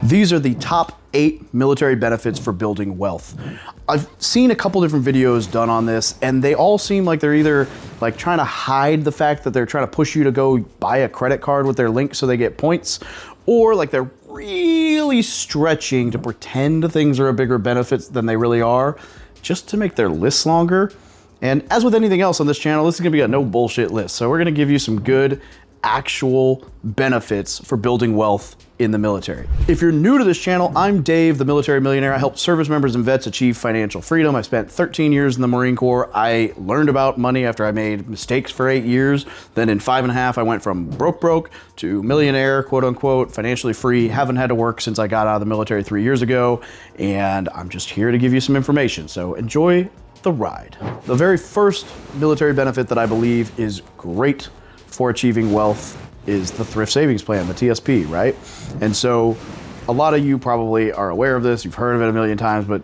These are the top 8 military benefits for building wealth. I've seen a couple different videos done on this, and they all seem like they're either like trying to hide the fact that they're trying to push you to go buy a credit card with their link so they get points, or like they're really stretching to pretend things are a bigger benefit than they really are, just to make their lists longer. And as with anything else on this channel, this is gonna be a no bullshit list. So we're gonna give you some good actual benefits for building wealth in the military. If you're new to this channel, I'm Dave, the Military Millionaire. I help service members and vets achieve financial freedom. I spent 13 years in the Marine Corps. I learned about money after I made mistakes for 8 years. Then in 5.5, I went from broke to millionaire, quote unquote, financially free. Haven't had to work since I got out of the military 3 years ago. And I'm just here to give you some information. So enjoy the ride. The very first military benefit that I believe is great for achieving wealth is the Thrift Savings Plan, the TSP, right? And so a lot of you probably are aware of this, you've heard of it a million times, but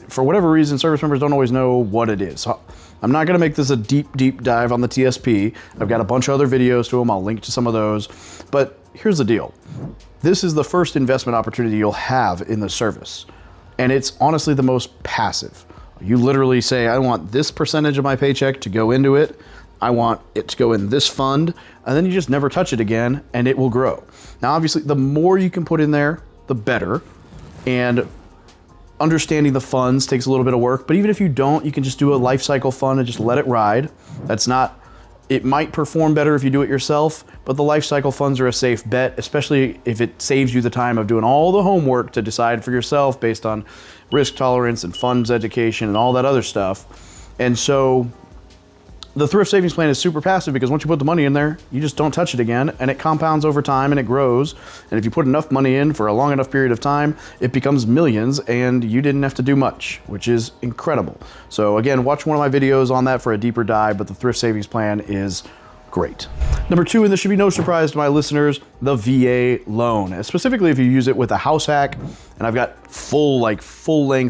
for whatever reason, service members don't always know what it is. So I'm not gonna make this a deep dive on the TSP. I've got a bunch of other videos to them, I'll link to some of those. But here's the deal. This is the first investment opportunity you'll have in the service. And it's honestly the most passive. You literally say, I want this percentage of my paycheck to go into it. I want it to go in this fund, and then you just never touch it again and it will grow. Now, obviously, the more you can put in there, the better. And understanding the funds takes a little bit of work, but even if you don't, you can just do a life cycle fund and just let it ride. It might perform better if you do it yourself, but the life cycle funds are a safe bet, especially if it saves you the time of doing all the homework to decide for yourself based on risk tolerance and funds education and all that other stuff. And so the Thrift Savings Plan is super passive because once you put the money in there, you just don't touch it again, and it compounds over time and it grows. And if you put enough money in for a long enough period of time, it becomes millions and you didn't have to do much, which is incredible. So again, watch one of my videos on that for a deeper dive, but the Thrift Savings Plan is great. Number 2, and this should be no surprise to my listeners, the VA loan. Specifically if you use it with a house hack, and I've got full-length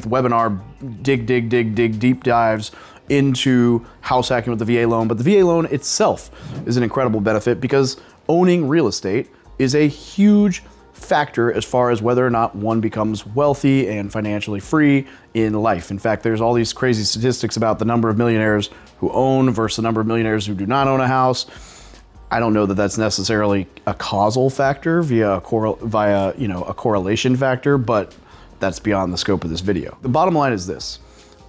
webinar dig deep dives into house hacking with the VA loan. But the VA loan itself is an incredible benefit because owning real estate is a huge factor as far as whether or not one becomes wealthy and financially free in life. In fact, there's all these crazy statistics about the number of millionaires who own versus the number of millionaires who do not own a house. I don't know that that's necessarily a causal factor via a correlation factor, but that's beyond the scope of this video. The bottom line is this.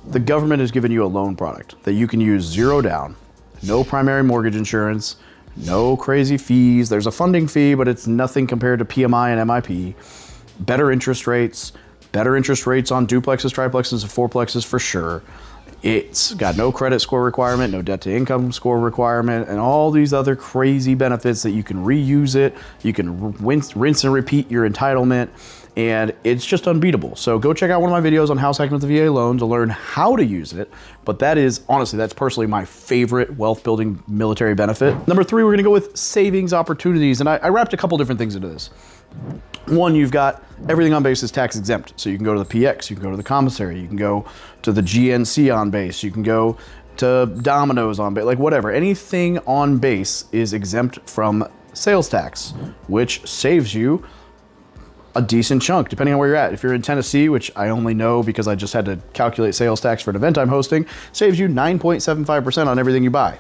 The government has given you a loan product that you can use 0 down, no primary mortgage insurance, no crazy fees. There's a funding fee, but it's nothing compared to PMI and MIP. Better interest rates on duplexes, triplexes, and fourplexes for sure. It's got no credit score requirement, no debt to income score requirement, and all these other crazy benefits that you can reuse it. You can rinse and repeat your entitlement. And it's just unbeatable. So go check out one of my videos on house hacking with the VA loan to learn how to use it. But that is, honestly, that's personally my favorite wealth building military benefit. Number 3, we're gonna go with savings opportunities. And I wrapped a couple different things into this. One, you've got everything on base is tax exempt. So you can go to the PX, you can go to the commissary, you can go to the GNC on base, you can go to Domino's on base, like whatever. Anything on base is exempt from sales tax, which saves you a decent chunk, depending on where you're at. If you're in Tennessee, which I only know because I just had to calculate sales tax for an event I'm hosting, saves you 9.75% on everything you buy.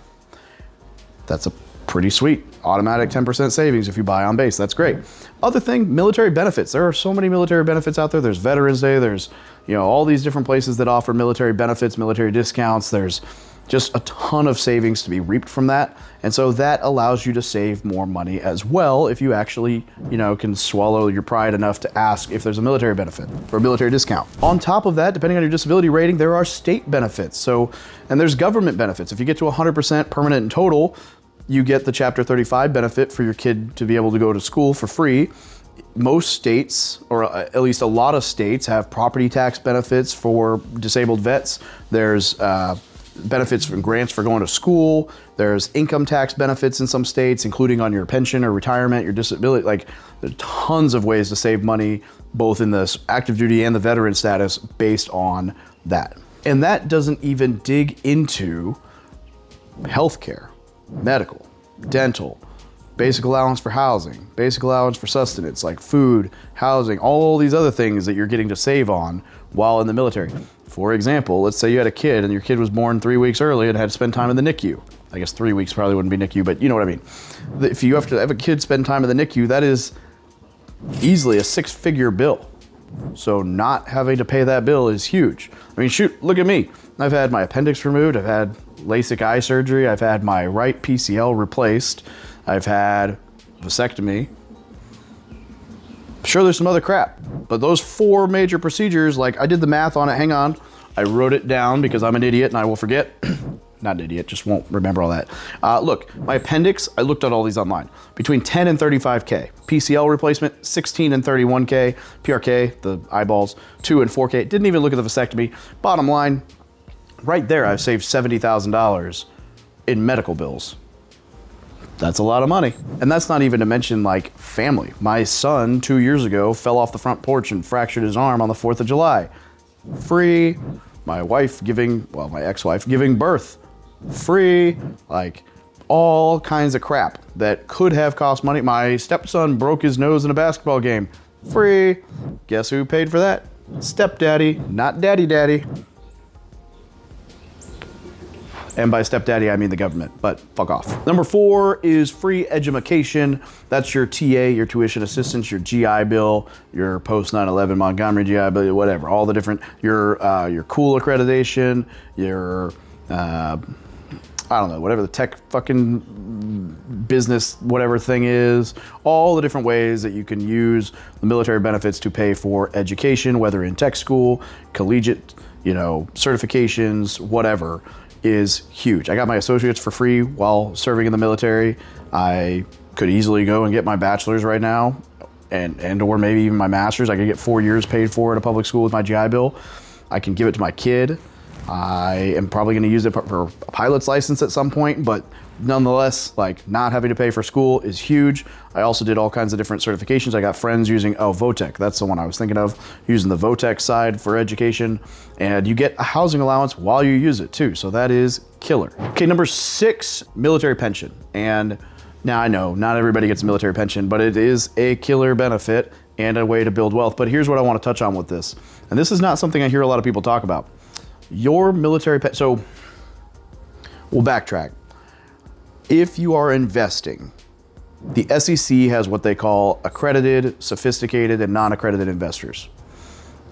That's a pretty sweet automatic 10% savings if you buy on base. That's great. Other thing, military benefits. There are so many military benefits out there. There's Veterans Day. There's all these different places that offer military benefits, military discounts. There's just a ton of savings to be reaped from that. And so that allows you to save more money as well if you actually, can swallow your pride enough to ask if there's a military benefit or a military discount. On top of that, depending on your disability rating, there are state benefits. And there's government benefits. If you get to 100% permanent and total, you get the Chapter 35 benefit for your kid to be able to go to school for free. Most states, or at least a lot of states, have property tax benefits for disabled vets. There's benefits and grants for going to school. There's income tax benefits in some states, including on your pension or retirement, your disability. Like, there's tons of ways to save money, both in the active duty and the veteran status based on that. And that doesn't even dig into healthcare, medical, dental, basic allowance for housing, basic allowance for sustenance, like food, housing, all these other things that you're getting to save on while in the military. For example, let's say you had a kid and your kid was born 3 weeks early and had to spend time in the NICU. I guess 3 weeks probably wouldn't be NICU, but you know what I mean. If you have to have a kid spend time in the NICU, that is easily a 6-figure bill. So not having to pay that bill is huge. I mean, shoot, look at me. I've had my appendix removed. I've had LASIK eye surgery. I've had my right PCL replaced. I've had vasectomy. Sure, there's some other crap, but those 4 major procedures, like I did the math on it. Hang on. I wrote it down because I'm an idiot and I will forget. Not an idiot, just won't remember all that. Look, my appendix, I looked at all these online. Between 10 and 35K. PCL replacement, 16 and 31K. PRK, the eyeballs, 2 and 4K. Didn't even look at the vasectomy. Bottom line, right there, I've saved $70,000 in medical bills. That's a lot of money. And that's not even to mention like family. My son 2 years ago fell off the front porch and fractured his arm on the 4th of July. Free. My wife my ex-wife giving birth. Free. Like all kinds of crap that could have cost money. My stepson broke his nose in a basketball game. Free. Guess who paid for that? Stepdaddy, not daddy. And by stepdaddy, I mean the government, but fuck off. Number 4 is free edumacation. That's your TA, your tuition assistance, your GI Bill, your post 9/11 Montgomery GI Bill, whatever. All the different, your cool accreditation, your, I don't know, whatever the tech fucking business, whatever thing is. All the different ways that you can use the military benefits to pay for education, whether in tech school, collegiate, certifications, whatever, is huge. I got my associates for free while serving in the military. I could easily go and get my bachelor's right now and or maybe even my master's. I could get 4 years paid for at a public school with my GI Bill. I can give it to my kid. I am probably going to use it for a pilot's license at some point, but nonetheless, like not having to pay for school is huge. I also did all kinds of different certifications. I got friends using, VOTEC. That's the one I was thinking of, using the VOTEC side for education. And you get a housing allowance while you use it too. So that is killer. Okay, number 6, military pension. And now I know not everybody gets a military pension, but it is a killer benefit and a way to build wealth. But here's what I want to touch on with this. And this is not something I hear a lot of people talk about. Your military pension, so we'll backtrack. If you are investing, the SEC has what they call accredited, sophisticated, and non-accredited investors.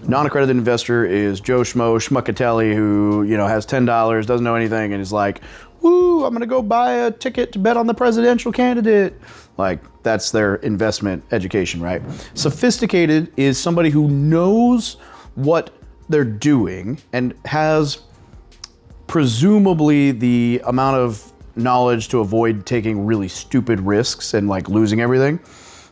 Non-accredited investor is Joe Schmo Schmuckatelli who, has $10, doesn't know anything, and is like, woo, I'm gonna go buy a ticket to bet on the presidential candidate. Like, that's their investment education, right? Sophisticated is somebody who knows what they're doing and has presumably the amount of knowledge to avoid taking really stupid risks and like losing everything,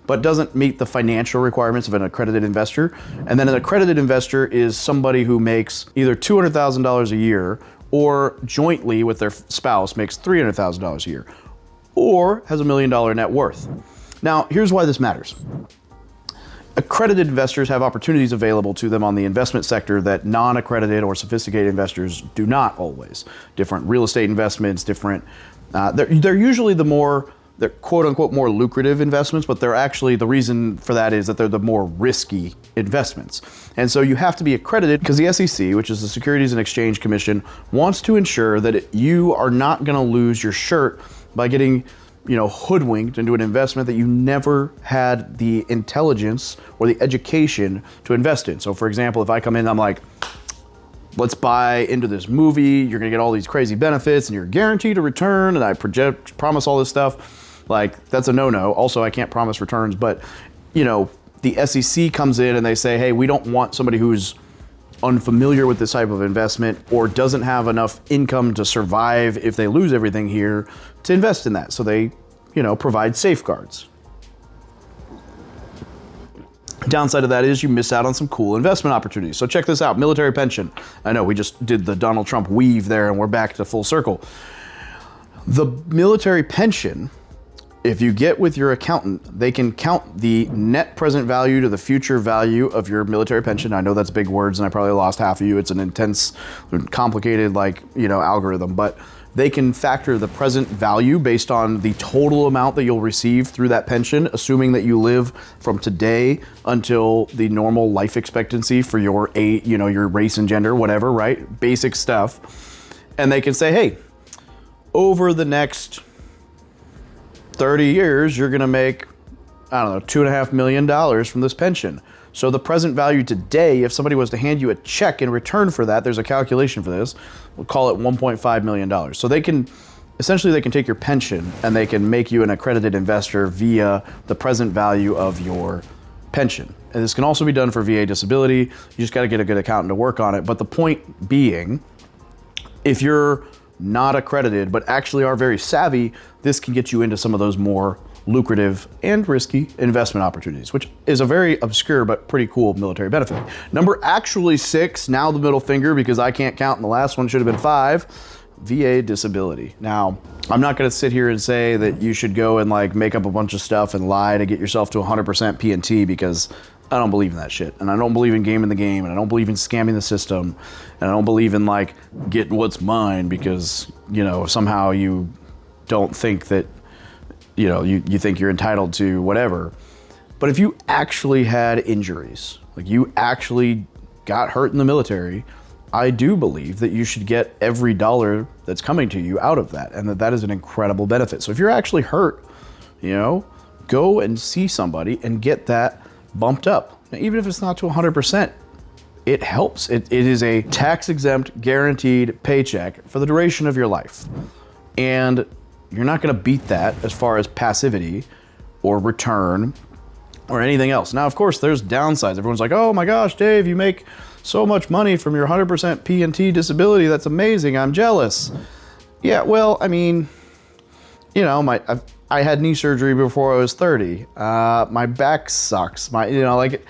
but doesn't meet the financial requirements of an accredited investor. And then an accredited investor is somebody who makes either $200,000 a year or jointly with their spouse makes $300,000 a year or has $1 million net worth. Now, here's why this matters. Accredited investors have opportunities available to them on the investment sector that non-accredited or sophisticated investors do not always. Different real estate investments, they're usually they're quote unquote more lucrative investments, but they're actually, the reason for that is that they're the more risky investments. And so you have to be accredited because the SEC, which is the Securities and Exchange Commission, wants to ensure that you are not going to lose your shirt by getting hoodwinked into an investment that you never had the intelligence or the education to invest in. So for example, if I come in, I'm like, let's buy into this movie, you're gonna get all these crazy benefits and you're guaranteed a return, and I promise all this stuff, like that's a no-no. Also, I can't promise returns, but the SEC comes in and they say, hey, we don't want somebody who's unfamiliar with this type of investment or doesn't have enough income to survive if they lose everything here to invest in that. So they, provide safeguards. Downside of that is you miss out on some cool investment opportunities. So check this out, military pension. I know we just did the Donald Trump weave there and we're back to full circle. The military pension, if you get with your accountant, they can count the net present value to the future value of your military pension. I know that's big words and I probably lost half of you. It's an intense, complicated, algorithm, but they can factor the present value based on the total amount that you'll receive through that pension, assuming that you live from today until the normal life expectancy for your age, you know, your race and gender, whatever, right? Basic stuff. And they can say, hey, over the next 30 years, you're gonna make, I don't know, $2.5 million from this pension. So the present value today, if somebody was to hand you a check in return for that, there's a calculation for this, we'll call it $1.5 million. So they can, essentially they can take your pension and they can make you an accredited investor via the present value of your pension. And this can also be done for VA disability. You just gotta get a good accountant to work on it. But the point being, if you're not accredited, but actually are very savvy, this can get you into some of those more lucrative and risky investment opportunities, which is a very obscure but pretty cool military benefit. Number actually 6, now the middle finger because I can't count and the last one should have been 5, VA disability. Now, I'm not gonna sit here and say that you should go and like make up a bunch of stuff and lie to get yourself to 100% P&T because I don't believe in that shit. And I don't believe in gaming the game, and I don't believe in scamming the system, and I don't believe in like getting what's mine because, you know, somehow you don't think that, you know, you think you're entitled to whatever. But if you actually had injuries, like you actually got hurt in the military, I do believe that you should get every dollar that's coming to you out of that, and that is an incredible benefit. So if you're actually hurt, you know, go and see somebody and get that bumped up. Now, even if it's not to 100%, it helps. It is a tax-exempt, guaranteed paycheck for the duration of your life. And you're not gonna beat that as far as passivity or return or anything else. Now, of course, there's downsides. Everyone's like, oh my gosh, Dave, you make so much money from your 100% P&T disability. That's amazing, I'm jealous. Yeah, well, I mean, you know, I had knee surgery before I was 30. My back sucks. You know, like,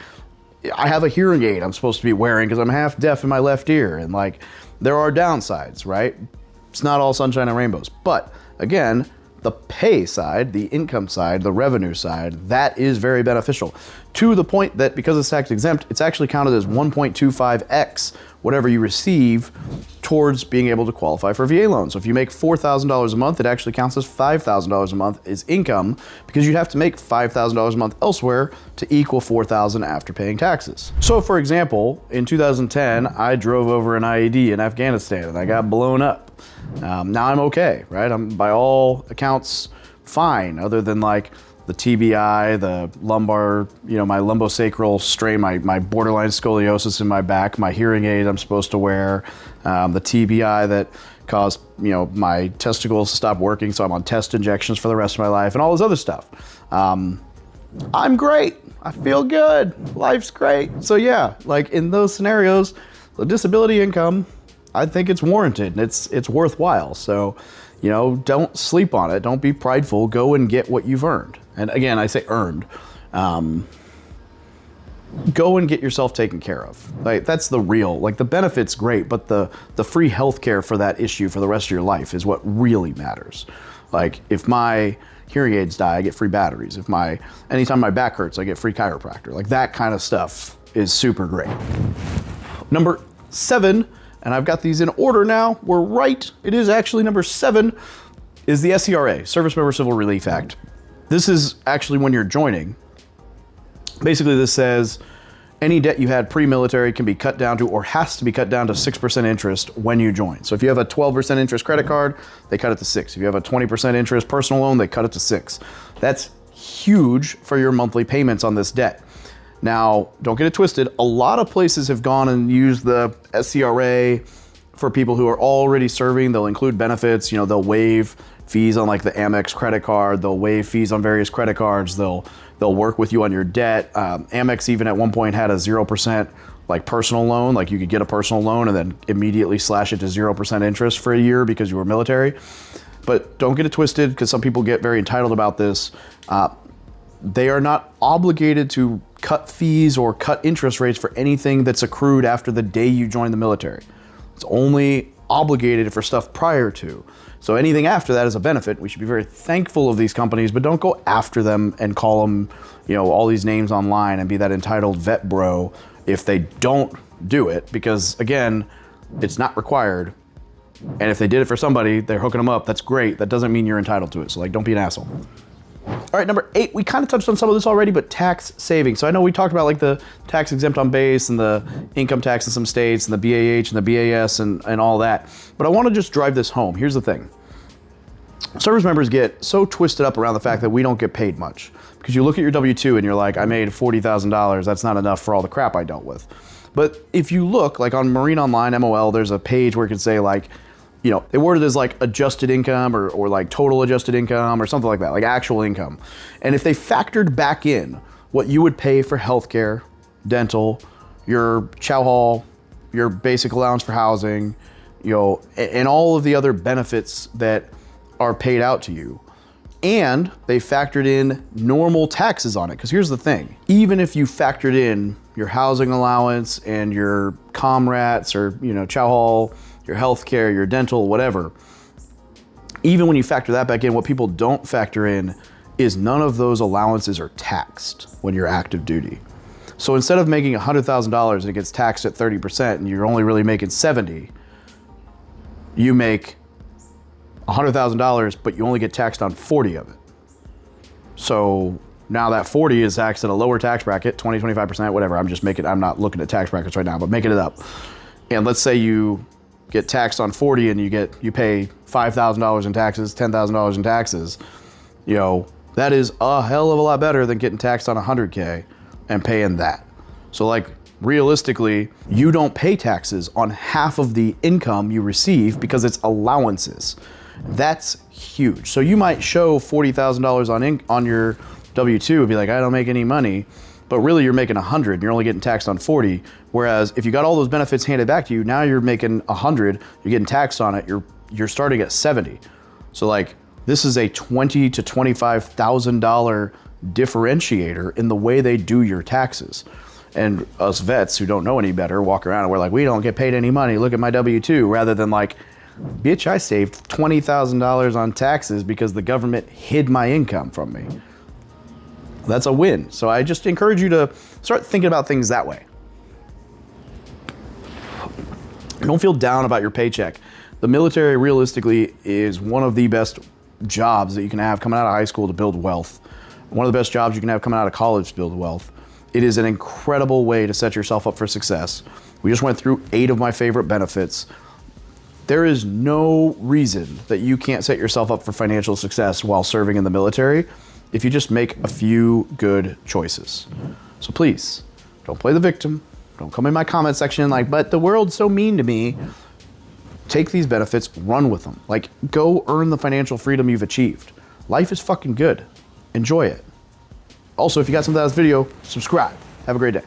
I have a hearing aid I'm supposed to be wearing because I'm half deaf in my left ear. And like, there are downsides, right? It's not all sunshine and rainbows. But again, the pay side, the income side, the revenue side, that is very beneficial to the point that because it's tax exempt, it's actually counted as 1.25x whatever you receive towards being able to qualify for VA loans. So if you make $4,000 a month, it actually counts as $5,000 a month as income because you have to make $5,000 a month elsewhere to equal $4,000 after paying taxes. So for example, in 2010, I drove over an IED in Afghanistan and I got blown up. Now I'm okay, right? I'm by all accounts fine, other than like the TBI, the lumbar, you know, my lumbosacral strain, my borderline scoliosis in my back, my hearing aid I'm supposed to wear, the TBI that caused, you know, my testicles to stop working, so I'm on test injections for the rest of my life, and all this other stuff. I'm great. I feel good. Life's great. So yeah, like in those scenarios, the disability income, I think it's warranted and it's worthwhile. So, you know, don't sleep on it. Don't be prideful. Go and get what you've earned. And again, I say earned. Go and get yourself taken care of. Like that's the real, like the benefit's great, but the free healthcare for that issue for the rest of your life is what really matters. Like if my hearing aids die, I get free batteries. Anytime my back hurts, I get free chiropractor. Like that kind of stuff is super great. Number 7, and I've got these in order now. We're right. It is actually number 7, is the SCRA, Service Member Civil Relief Act. This is actually when you're joining. Basically, this says any debt you had pre-military can be cut down to, or has to be cut down to 6% interest when you join. So if you have a 12% interest credit card, they cut it to 6. If you have a 20% interest personal loan, they cut it to 6. That's huge for your monthly payments on this debt. Now, don't get it twisted. A lot of places have gone and used the SCRA for people who are already serving. They'll include benefits. You know, they'll waive fees on like the Amex credit card. They'll waive fees on various credit cards. They'll work with you on your debt. Amex even at one point had a 0% like personal loan. Like you could get a personal loan and then immediately slash it to 0% interest for a year because you were military. But don't get it twisted because some people get very entitled about this. They are not obligated to cut fees or cut interest rates for anything that's accrued after the day you join the military. It's only obligated for stuff prior to. So anything after that is a benefit. We should be very thankful of these companies, but don't go after them and call them, you know, all these names online and be that entitled vet bro if they don't do it, because again, it's not required. And if they did it for somebody, they're hooking them up. That's great. That doesn't mean you're entitled to it. So like, don't be an asshole. All right, number 8, we kind of touched on some of this already, but tax savings. So I know we talked about like the tax exempt on base and the income tax in some states and the BAH and the BAS and all that. But I want to just drive this home. Here's the thing. Service members get so twisted up around the fact that we don't get paid much. Because you look at your W-2 and you're like, I made $40,000. That's not enough for all the crap I dealt with. But if you look, like on Marine Online, MOL, there's a page where it can say like, you know, they word it as like adjusted income or like total adjusted income or something like that, like actual income. And if they factored back in what you would pay for healthcare, dental, your chow hall, your basic allowance for housing, you know, and all of the other benefits that are paid out to you, and they factored in normal taxes on it. Because here's the thing, even if you factored in your housing allowance and your comrats or, you know, chow hall, your healthcare, your dental, whatever, even when you factor that back in, what people don't factor in is none of those allowances are taxed when you're active duty. So instead of making $100,000 and it gets taxed at 30% and you're only really making 70, you make $100,000, but you only get taxed on 40 of it. So now that 40 is taxed at a lower tax bracket, 20, 25%, whatever. I'm not looking at tax brackets right now, but making it up. And let's say you get taxed on 40 and you pay $5,000 in taxes, $10,000 in taxes. You know, that is a hell of a lot better than getting taxed on 100K and paying that. So like realistically, you don't pay taxes on half of the income you receive because it's allowances. That's huge. So you might show $40,000 on your W-2 and be like, I don't make any money, but really you're making 100 and you're only getting taxed on 40. Whereas if you got all those benefits handed back to you, now you're making 100, you're getting taxed on it, you're starting at 70. So like this is a $20,000 to $25,000 differentiator in the way they do your taxes. And us vets who don't know any better walk around and we're like, we don't get paid any money, look at my W-2, rather than like, bitch, I saved $20,000 on taxes because the government hid my income from me. That's a win. So I just encourage you to start thinking about things that way. Don't feel down about your paycheck. The military realistically is one of the best jobs that you can have coming out of high school to build wealth. One of the best jobs you can have coming out of college to build wealth. It is an incredible way to set yourself up for success. We just went through 8 of my favorite benefits. There is no reason that you can't set yourself up for financial success while serving in the military if you just make a few good choices. So please, don't play the victim. Don't come in my comment section like, but the world's so mean to me. Take these benefits, run with them. Like, go earn the financial freedom you've achieved. Life is fucking good. Enjoy it. Also, if you got something out of this video, subscribe. Have a great day.